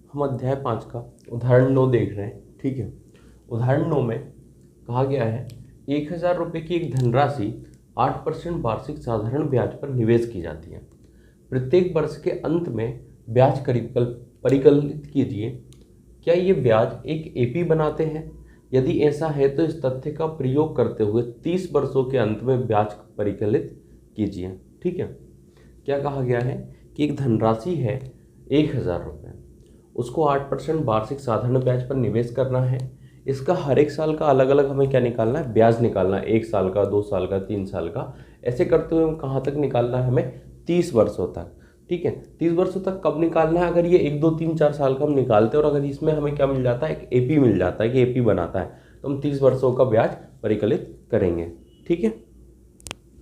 हम अध्याय 5 का उदाहरण 9 देख रहे हैं। ठीक है, उदाहरण 9 में कहा गया है 1000 रुपये की एक धनराशि 8% वार्षिक साधारण ब्याज पर निवेश की जाती है। प्रत्येक वर्ष के अंत में ब्याज परिकलित कीजिए। क्या ये ब्याज एक एपी बनाते हैं? यदि ऐसा है तो इस तथ्य का प्रयोग करते हुए 30 वर्षों के अंत में ब्याज परिकलित कीजिए। ठीक है, क्या कहा गया है कि एक धनराशि है 1000 रुपये, उसको 8% वार्षिक साधारण ब्याज पर निवेश करना है। इसका हर एक साल का अलग अलग हमें क्या निकालना है? ब्याज निकालना है। 1 साल का, 2 साल का, 3 साल का, ऐसे करते हुए कहाँ तक निकालना है हमें? 30 वर्षों तक। ठीक है, 30 वर्षों तक कब निकालना है? अगर ये 1, 2, 3, 4 साल का हम निकालते हैं और अगर इसमें हमें क्या मिल जाता है? एक एपी मिल जाता है कि एपी बनाता है, तो हम 30 वर्षों का ब्याज परिकलित करेंगे। ठीक है,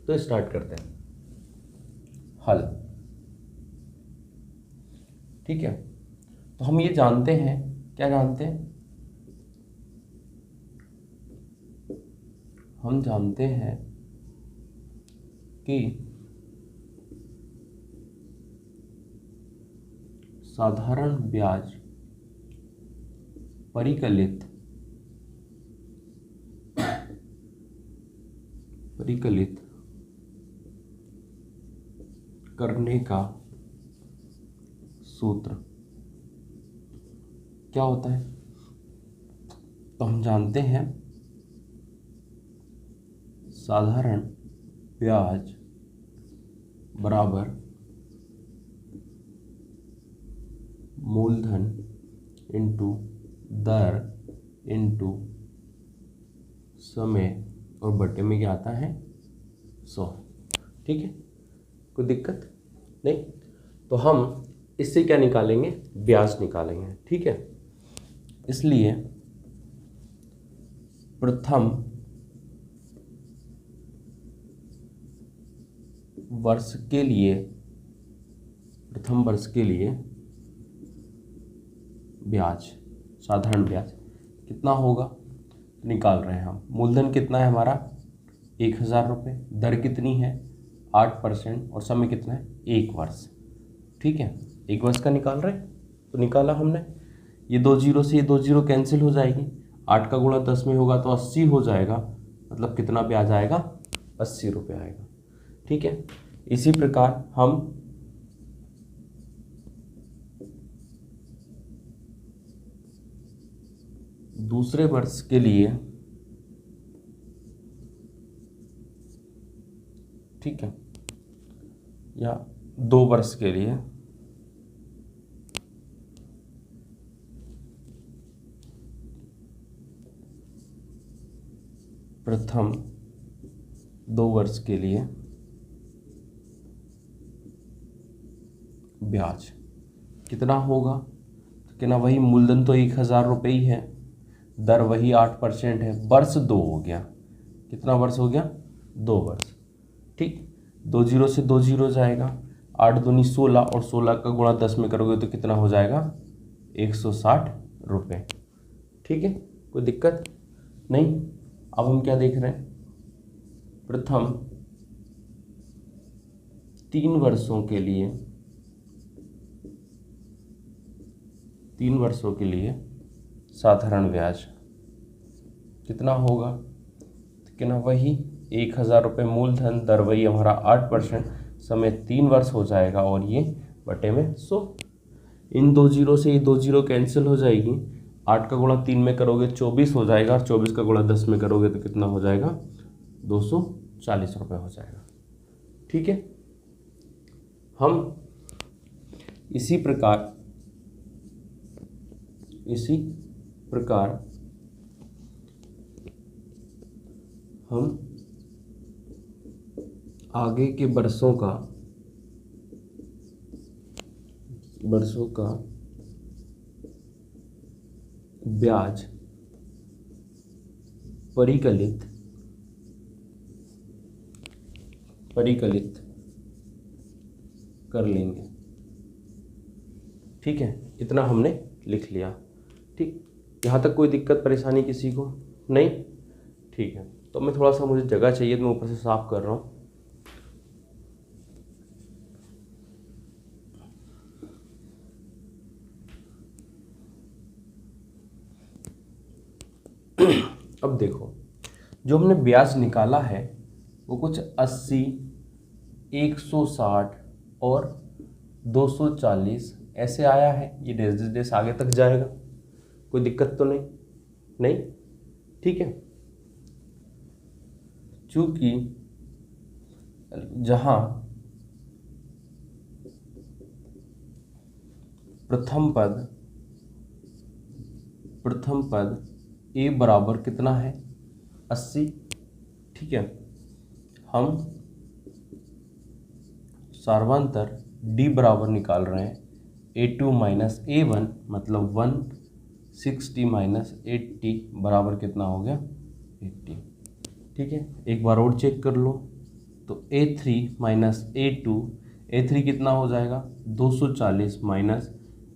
तो स्टार्ट करते हैं हल। ठीक है, तो हम ये जानते हैं, क्या जानते हैं? हम जानते हैं कि साधारण ब्याज परिकलित करने का सूत्र क्या होता है? तो हम जानते हैं साधारण ब्याज बराबर मूलधन इंटू दर इंटू समय और बटे में क्या आता है? 100। ठीक है, कोई दिक्कत नहीं। तो हम इससे क्या निकालेंगे? ब्याज निकालेंगे। ठीक है, इसलिए प्रथम वर्ष के लिए ब्याज, साधारण ब्याज कितना होगा निकाल रहे हैं हम। मूलधन कितना है हमारा? 1000 रुपये। दर कितनी है? 8% और समय कितना है? 1 वर्ष। ठीक है, 1 वर्ष का निकाल रहे हैं, तो निकाला हमने। ये 2 जीरो से ये 2 जीरो कैंसिल हो जाएगी। 8 का गुणा 10 में होगा तो 80 हो जाएगा। मतलब कितना ब्याज आएगा? 80 रुपये आएगा। ठीक है, इसी प्रकार हम दूसरे वर्ष के लिए, ठीक है, या 2 वर्ष के लिए प्रथम 2 वर्ष के लिए ब्याज कितना होगा? तो क्या ना, वही मूलधन तो 1000 रुपये ही है, दर वही 8% है, वर्ष 2 हो गया। कितना वर्ष हो गया? 2 वर्ष। ठीक, 2 जीरो से 2 जीरो जाएगा। 8 दूनी 16 और 16 का गुणा 10 में करोगे तो कितना हो जाएगा? 160 रुपये। ठीक है, कोई दिक्कत नहीं। अब हम क्या देख रहे हैं? प्रथम 3 वर्षों के लिए साधारण ब्याज कितना होगा? तो क्या ना, वही 1000 रुपये मूलधन, दर वही हमारा 8%, समय 3 वर्ष हो जाएगा और ये बटे में 100। इन 2 जीरो से ये 2 जीरो कैंसिल हो जाएगी। 8 का गुणा 3 में करोगे 24 हो जाएगा और 24 का गुणा 10 में करोगे तो कितना हो जाएगा? 240 रुपये हो जाएगा। ठीक है, हम इसी प्रकार हम आगे के वर्षों का ब्याज परिकलित कर लेंगे। ठीक है, इतना हमने लिख लिया। ठीक, यहाँ तक कोई दिक्कत परेशानी किसी को नहीं? ठीक है, तो मैं थोड़ा सा, मुझे जगह चाहिए तो मैं ऊपर से साफ कर रहा हूँ। अब देखो, जो हमने ब्याज निकाला है वो कुछ 80, 160 और 240 ऐसे आया है। ये डेस डेस आगे तक जाएगा, कोई दिक्कत तो नहीं, नहीं, ठीक है। चूंकि जहां प्रथम पद ए बराबर कितना है 80, ठीक है। हम सार्वंतर डी बराबर निकाल रहे हैं A2 माइनस A1, मतलब 160 माइनस 80 बराबर कितना हो गया 80, ठीक है। एक बार और चेक कर लो, तो A3 माइनस A3 कितना हो जाएगा 240 माइनस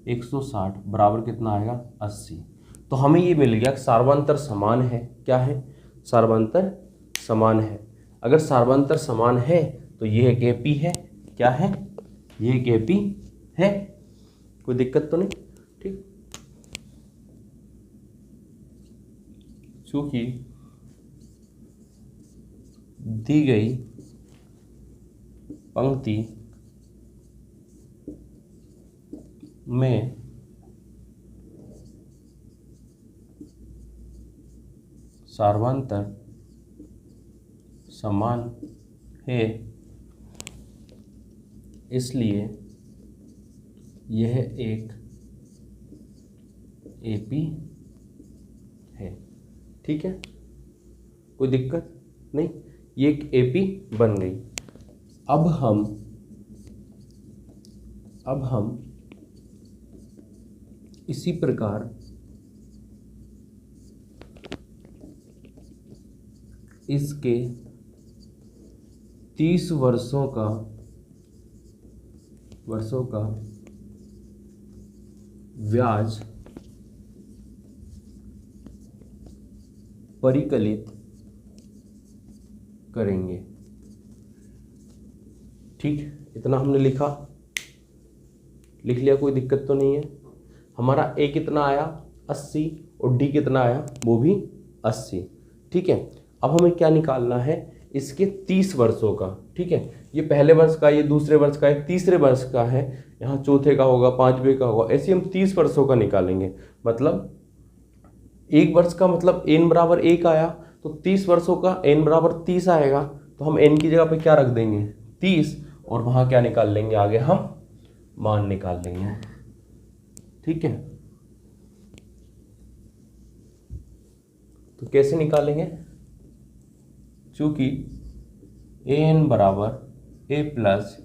160 बराबर कितना आएगा 80। तो हमें ये मिल गया सार्वंतर समान है। क्या है? सार्वंतर समान है। अगर सार्वंतर समान है तो ये एक AP है। क्या है? ये एक AP है, कोई दिक्कत तो नहीं, ठीक। चूंकि दी गई पंक्ति में सार्वंतर समान है, इसलिए यह एक AP है, ठीक है, कोई दिक्कत नहीं, ये एक AP बन गई। अब हम इसी प्रकार इसके 30 वर्षों का ब्याज परिकलित करेंगे, ठीक। इतना हमने लिख लिया, कोई दिक्कत तो नहीं है। हमारा A कितना आया 80 और D कितना आया वो भी 80, ठीक है। अब हमें क्या निकालना है इसके 30 वर्षों का, ठीक है। ये पहले वर्ष का, ये दूसरे वर्ष का, ये तीसरे वर्ष का है, यहाँ चौथे का होगा, पांचवें का होगा, ऐसे हम 30 वर्षों का निकालेंगे। मतलब एक वर्ष का मतलब n बराबर 1 आया, तो 30 वर्षों का n बराबर 30 आएगा, तो हम n की जगह पे क्या रख देंगे 30, और वहाँ क्या निकाल लेंगे आगे हम मान निकाल लेंगे, ठीक है। तो कैसे निकालेंगे? चूंकि an बराबर a plus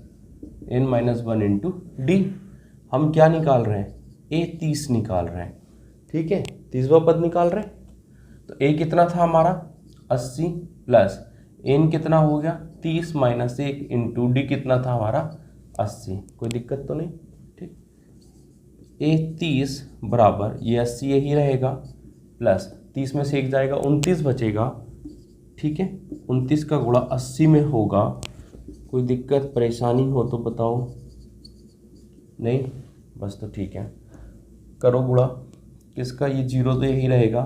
n minus 1 into D, हम क्या निकाल रहे हैं a 30 निकाल रहे हैं, ठीक है, 30वां पद निकाल रहे हैं। तो a कितना था हमारा 80 प्लस n कितना हो गया 30 माइनस 1 इंटू डी कितना था हमारा 80, कोई दिक्कत तो नहीं, ठीक। a 30 बराबर ये 80 यही रहेगा, प्लस 30 में से 1 जाएगा 29 बचेगा, ठीक है। 29 का गुणा 80 में होगा, कोई दिक्कत परेशानी हो तो बताओ, नहीं बस तो ठीक है। करो गुणा किसका, ये 0 तो यही रहेगा,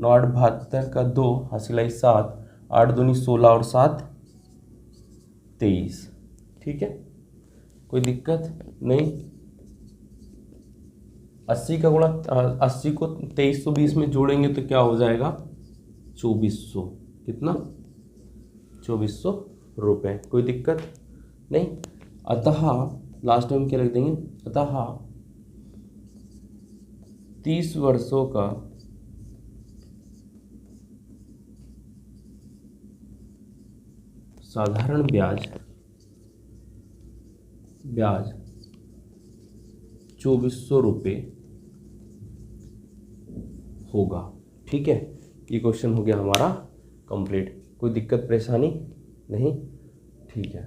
9 8 72 का 2 हासिलाई 7, 8 दूनी 16 और 7 23, ठीक है, कोई दिक्कत नहीं। 80 का गुणा 80 को 2320 में जोड़ेंगे तो क्या हो जाएगा 2400, कितना 2400 रुपये, कोई दिक्कत नहीं। अतः लास्ट में क्या लिख देंगे, अतः 30 वर्षों का साधारण ब्याज 2400 रुपये होगा, ठीक है। ये क्वेश्चन हो गया हमारा कंप्लीट, कोई दिक्कत परेशानी नहीं, ठीक है।